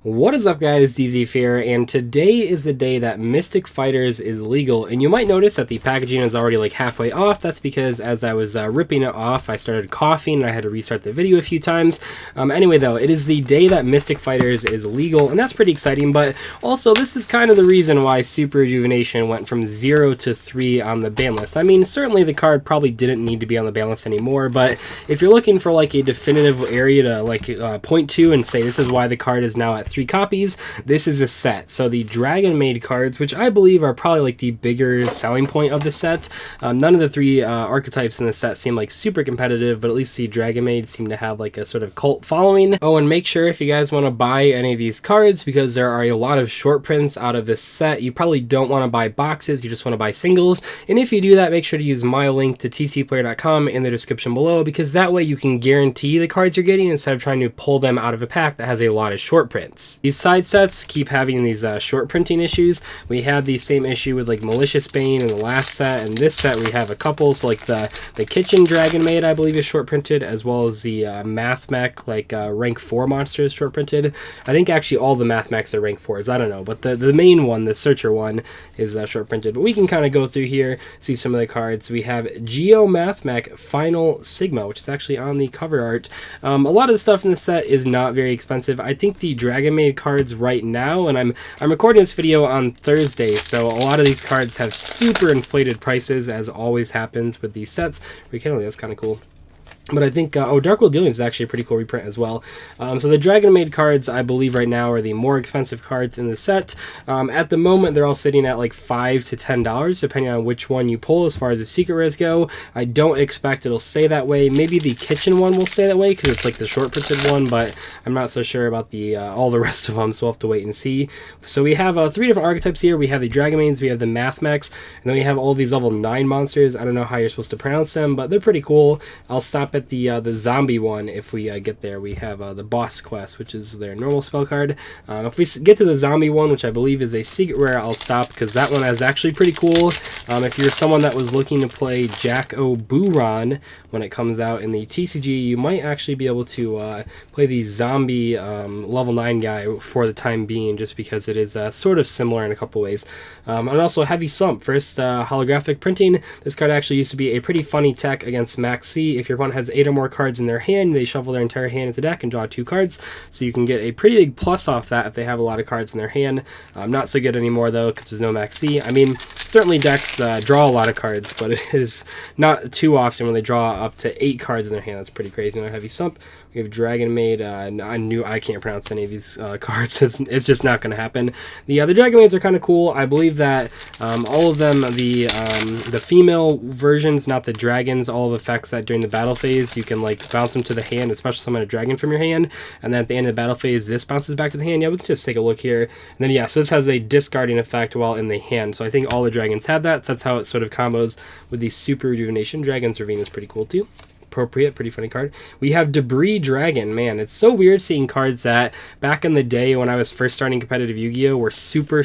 What is up, guys? Dzeeff here, and today is the day that Mystic Fighters is legal. And you might notice that the packaging is already like halfway off. That's because as I was ripping it off, I started coughing and I had to restart the video a few times. Anyway, though, it is the day that Mystic Fighters is legal, and that's pretty exciting. But also, this is kind of the reason why Super Rejuvenation went from 0 to 3 on the ban list. I mean, certainly the card probably didn't need to be on the ban list anymore, but if you're looking for like a definitive area to like point to and say this is why the card is now at 3 copies, this is a set. So the Dragon Maid cards, which I believe are probably like the bigger selling point of the set. None of the 3 archetypes in the set seem like super competitive, but at least the Dragon Maid seem to have like a sort of cult following. Oh, and make sure if you guys want to buy any of these cards, because there are a lot of short prints out of this set, you probably don't want to buy boxes, you just want to buy singles. And if you do that, make sure to use my link to tcplayer.com in the description below, because that way you can guarantee the cards you're getting instead of trying to pull them out of a pack that has a lot of short prints. These side sets keep having these short printing issues. We had the same issue with like Malicious Bane in the last set, and this set we have a couple. So like the Kitchen Dragon Maid, I believe, is short printed, as well as the Math Mech like rank 4 monster is short printed. I think actually all the Math Mechs are rank 4s, I don't know, but the main one, the Searcher one, is short printed. But we can kind of go through here, see some of the cards. We have Geo Math Mech Final Sigma, which is actually on the cover art. A lot of the stuff in the set is not very expensive. I think the Dragon Maid cards right now, and I'm recording this video on Thursday, so a lot of these cards have super inflated prices, as always happens with these sets. Recently, that's kind of cool. But I think, Dark World Dealings is actually a pretty cool reprint as well. So the Dragon Maid cards, I believe right now, are the more expensive cards in the set. At the moment, they're all sitting at like $5 to $10, depending on which one you pull as far as the secret rares go. I don't expect it'll stay that way. Maybe the Kitchen one will stay that way, because it's like the short printed one, but I'm not so sure about the all the rest of them, so we'll have to wait and see. So we have 3 different archetypes here. We have the Dragon Maids, we have the Math Mechs, and then we have all these level 9 monsters. I don't know how you're supposed to pronounce them, but they're pretty cool. I'll stop at the zombie one if we get there. We have the Boss Quest, which is their normal spell card. If we get to the zombie one, which I believe is a secret rare, I'll stop, because that one is actually pretty cool. If you're someone that was looking to play Jack-O-Buron when it comes out in the TCG, you might actually be able to play the zombie level 9 guy for the time being, just because it is sort of similar in a couple ways. And also Heavy Slump, first holographic printing. This card actually used to be a pretty funny tech against Max C. If your opponent has 8 or more cards in their hand, they shuffle their entire hand into the deck and draw 2 cards, so you can get a pretty big plus off that if they have a lot of cards in their hand. Not so good anymore though, because there's no Max C. I mean, certainly decks draw a lot of cards, but it is not too often when they draw up to 8 cards in their hand. That's pretty crazy. Now Heavy Slump, we have Dragon Maid. I can't pronounce any of these cards. It's just not going to happen. The Dragon Maids are kind of cool. I believe that all of them, the female versions, not the dragons, all of effects that during the battle phase you can like bounce them to the hand, especially summon a dragon from your hand, and then at the end of the battle phase this bounces back to the hand. Yeah, we can just take a look here, and then yeah, so this has a discarding effect while in the hand. So I think all the dragons have that. So that's how it sort of combos with the Super Rejuvenation. Dragons Ravine is pretty cool too. Appropriate, pretty funny card. We have Debris Dragon. Man, it's so weird seeing cards that back in the day when I was first starting competitive Yu-Gi-Oh were super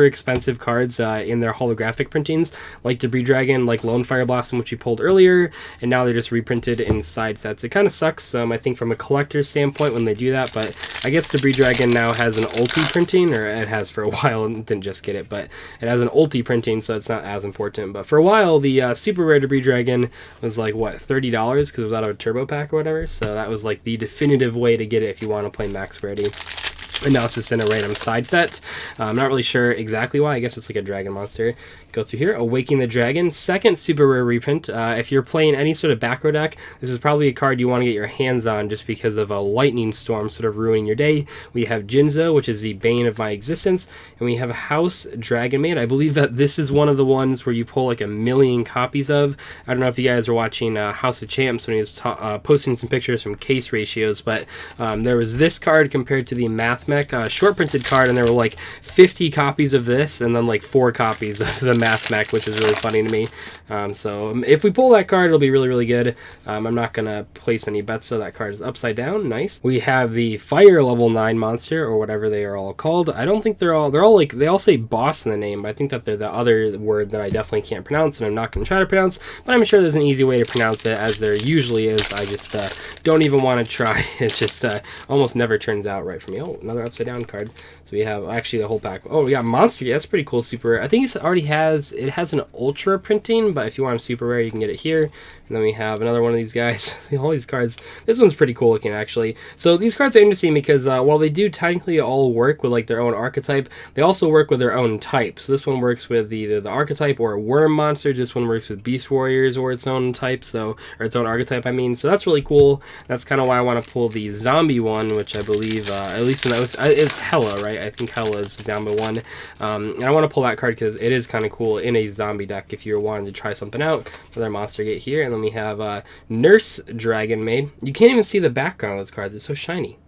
expensive cards in their holographic printings, like Debris Dragon, like Lone Fire Blossom, which we pulled earlier, and now they're just reprinted in side sets. It kind of sucks, I think, from a collector's standpoint when they do that, but I guess Debris Dragon now has an ulti printing, or it has for a while, and didn't just get it, but it has an ulti printing, so it's not as important. But for a while, the super rare Debris Dragon was like, what, $30? Because it was out of a turbo pack or whatever, so that was like the definitive way to get it if you want to play max rarity. And now it's just in a random side set. I'm not really sure exactly why. I guess it's like a dragon monster. Go through here. Awakening the Dragon. Second super rare reprint. If you're playing any sort of back row deck, this is probably a card you want to get your hands on just because of a lightning storm sort of ruining your day. We have Jinzo, which is the bane of my existence. And we have House Dragon Maid. I believe that this is one of the ones where you pull like 1 million copies of. I don't know if you guys were watching House of Champs when he was posting some pictures from case ratios, but there was this card compared to the Math Mech short printed card, and there were like 50 copies of this and then like 4 copies of the Math Mech, which is really funny to me. So if we pull that card, it'll be really good. I'm not gonna place any bets, so that card is upside down. Nice. We have the Fire level 9 monster, or whatever they are all called. I don't think they're all like, they all say boss in the name, but I think that they're the other word that I definitely can't pronounce, and I'm not gonna try to pronounce, but I'm sure there's an easy way to pronounce it, as there usually is. I just don't even want to try. It just almost never turns out right for me. Oh, another another upside down card. So we have actually the whole pack. Oh, we got monster. Yeah, that's pretty cool. Super rare. I think it already has an ultra printing, but if you want a super rare, you can get it here. And then we have another one of these guys. All these cards. This one's pretty cool looking, actually. So these cards are interesting because while they do technically all work with like their own archetype, they also work with their own type. So this one works with either the archetype or worm monsters. This one works with beast warriors or its own type, or its own archetype, I mean. So that's really cool. That's kind of why I want to pull the zombie one, which I believe, at least in those, it's Hela, right? I think Hela is zombie one. And I want to pull that card because it is kind of cool in a zombie deck if you're wanting to try something out. Another monster gate here, and then we have Nurse Dragon Maid. You can't even see the background of those cards. It's so shiny.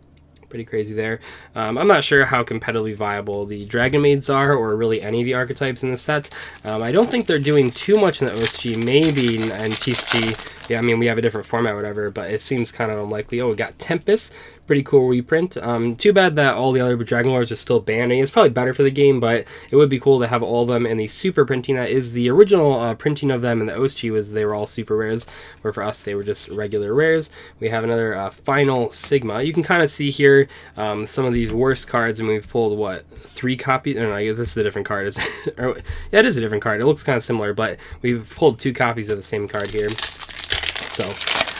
Pretty crazy there. I'm not sure how competitively viable the Dragon Maids are, or really any of the archetypes in the set. I don't think they're doing too much in the OSG, maybe in TCG. Yeah, I mean, we have a different format, whatever, but it seems kind of unlikely. Oh, we got Tempest. Pretty cool reprint. Too bad that all the other Dragon Lords are still banned. I mean, it's probably better for the game, but it would be cool to have all of them in the super printing. That is the original printing of them in the OSG, was they were all super rares, where for us they were just regular rares. We have another Final Sigma. You can kind of see here some of these worst cards, and we've pulled, what, 3 copies? No, I guess this is a different card. Yeah, it is a different card. It looks kind of similar, but we've pulled 2 copies of the same card here. So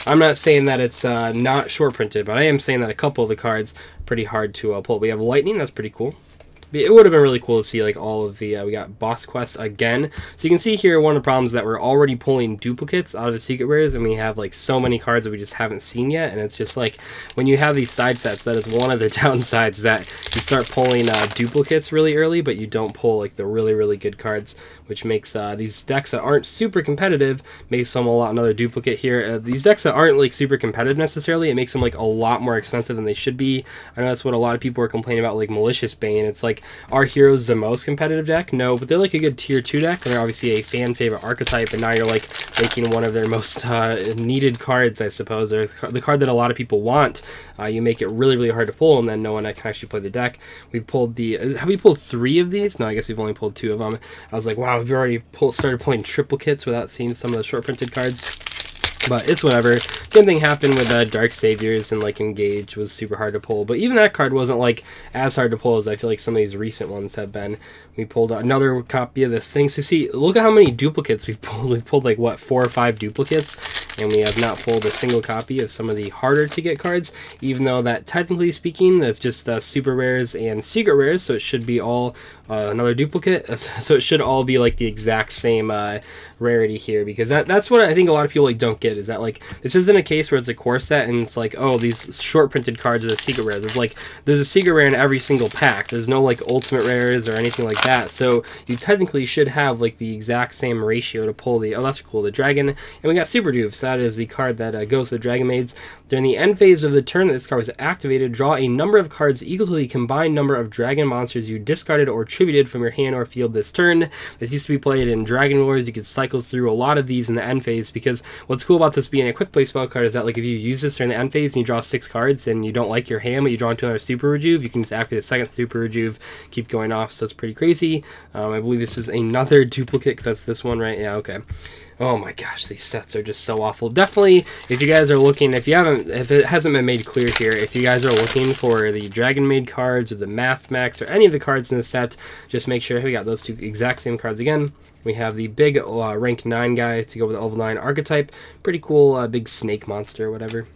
I'm not saying that it's not short printed, but I am saying that a couple of the cards are pretty hard to pull. We have Lightning, that's pretty cool. It would have been really cool to see like all of the, we got Boss Quest again. So you can see here one of the problems that we're already pulling duplicates out of the secret rares, and we have like so many cards that we just haven't seen yet. And it's just like when you have these side sets, that is one of the downsides, that you start pulling duplicates really early, but you don't pull like the really, really good cards, which makes these decks that aren't super competitive, makes them a lot. Another duplicate here. These decks that aren't like super competitive necessarily, it makes them like a lot more expensive than they should be. I know that's what a lot of people are complaining about, like Malicious Bane. It's like, are heroes the most competitive deck? No, but they're like a good tier 2 deck, and they're obviously a fan favorite archetype, and now you're like making one of their most needed cards, I suppose, or the card that a lot of people want. You make it really, really hard to pull, and then no one can actually play the deck. We've pulled have we pulled 3 of these? No, I guess we've only pulled 2 of them. I was like, wow, we've already started pulling triplicates without seeing some of the short printed cards. But it's whatever. Same thing happened with Dark Saviors, and like Engage was super hard to pull. But even that card wasn't like as hard to pull as I feel like some of these recent ones have been. We pulled another copy of this thing. So see, look at how many duplicates we've pulled. We've pulled like, what, 4 or 5 duplicates, and we have not pulled a single copy of some of the harder to get cards, even though that technically speaking, that's just super rares and secret rares, so it should be all another duplicate. So it should all be like the exact same rarity here, because that's what I think a lot of people like don't get, is that like this isn't a case where it's a core set and it's like, oh, these short printed cards are the secret rares. It's like there's a secret rare in every single pack. There's no like ultimate rares or anything like that, so you technically should have like the exact same ratio to pull the, oh, that's cool, the dragon. And we got Super Doof. So that is the card that goes with Dragon Maids. During the end phase of the turn that this card was activated, draw a number of cards equal to the combined number of dragon monsters you discarded or tributed from your hand or field this turn. This used to be played in Dragon Wars. You could cycle through a lot of these in the end phase, because what's cool about this being a quick play spell card is that like if you use this during the end phase and you draw 6 cards and you don't like your hand but you draw into another Super Rejuve, you can just activate the second Super Rejuve, keep going off. So it's pretty crazy. I believe this is another duplicate, because that's this one, right? Yeah, okay. Oh my gosh, these sets are just so awful. Definitely, if you guys are looking, if it hasn't been made clear here, if you guys are looking for the Dragon Maid cards or the Math Max or any of the cards in the set, just make sure we got those 2 exact same cards again. We have the big rank 9 guy to go with the level 9 archetype. Pretty cool big snake monster or whatever.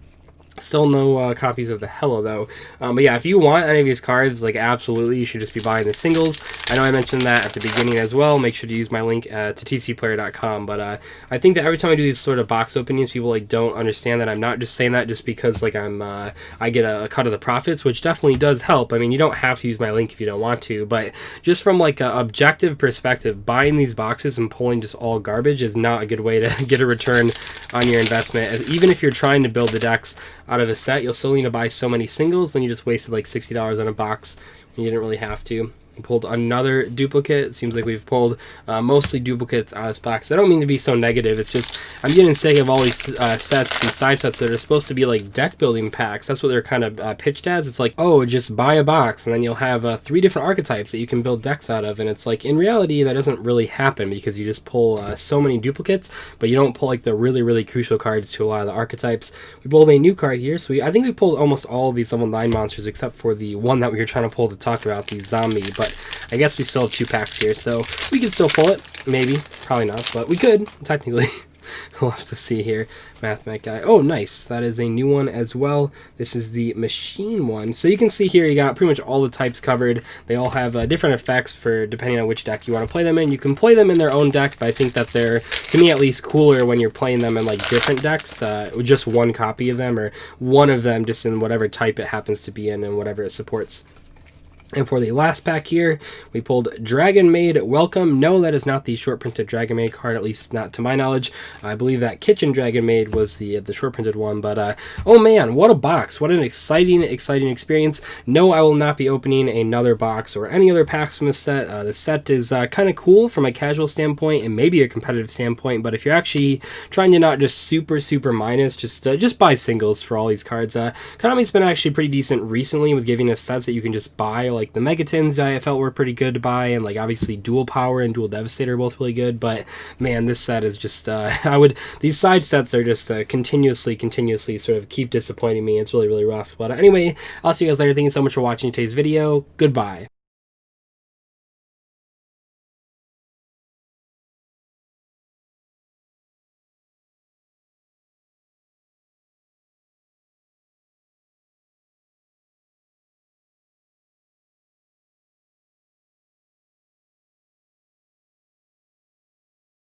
Still no copies of the Hela though. But yeah, if you want any of these cards, like absolutely, you should just be buying the singles. I know I mentioned that at the beginning as well. Make sure to use my link to tcplayer.com. But I think that every time I do these sort of box openings, people like don't understand that I'm not just saying that just because like I get a cut of the profits, which definitely does help. I mean, you don't have to use my link if you don't want to, but just from like an objective perspective, buying these boxes and pulling just all garbage is not a good way to get a return on your investment. Even if you're trying to build the decks out of a set, you'll still need to buy so many singles, then you just wasted like $60 on a box and you didn't really have to. We pulled another duplicate. It seems like we've pulled mostly duplicates out of this box. I don't mean to be so negative. It's just I'm getting sick of all these sets and side sets that are supposed to be like deck building packs. That's what they're kind of pitched as. It's like, oh, just buy a box and then you'll have 3 different archetypes that you can build decks out of. And it's like, in reality, that doesn't really happen because you just pull so many duplicates, but you don't pull like the really, really crucial cards to a lot of the archetypes. We pulled a new card here. So I think we pulled almost all of these level 9 monsters except for the one that we were trying to pull to talk about, the zombie. But I guess we still have 2 packs here, so we can still pull it. Maybe. Probably not, but we could, technically. We'll have to see here. Mathematic guy. Oh, nice. That is a new one as well. This is the machine one. So you can see here you got pretty much all the types covered. They all have different effects for depending on which deck you want to play them in. You can play them in their own deck, but I think that they're, to me at least, cooler when you're playing them in like different decks. With just one copy of them, or one of them just in whatever type it happens to be in and whatever it supports. And for the last pack here, we pulled Dragon Maid Welcome. No, that is not the short printed Dragon Maid card, at least not to my knowledge. I believe that Kitchen Dragon Maid was the short printed one, but oh man, what a box. What an exciting experience. No, I will not be opening another box or any other packs from this set. The set is kind of cool from a casual standpoint and maybe a competitive standpoint, but if you're actually trying to not just super minus, just buy singles for all these cards. Konami's been actually pretty decent recently with giving us sets that you can just buy. Like the Megatons I felt were pretty good to buy, and like obviously Dual Power and Dual Devastator are both really good, but man, this set is just these side sets are just continuously sort of keep disappointing me. It's really rough. But anyway, I'll see you guys later. Thank you so much for watching today's video. Goodbye.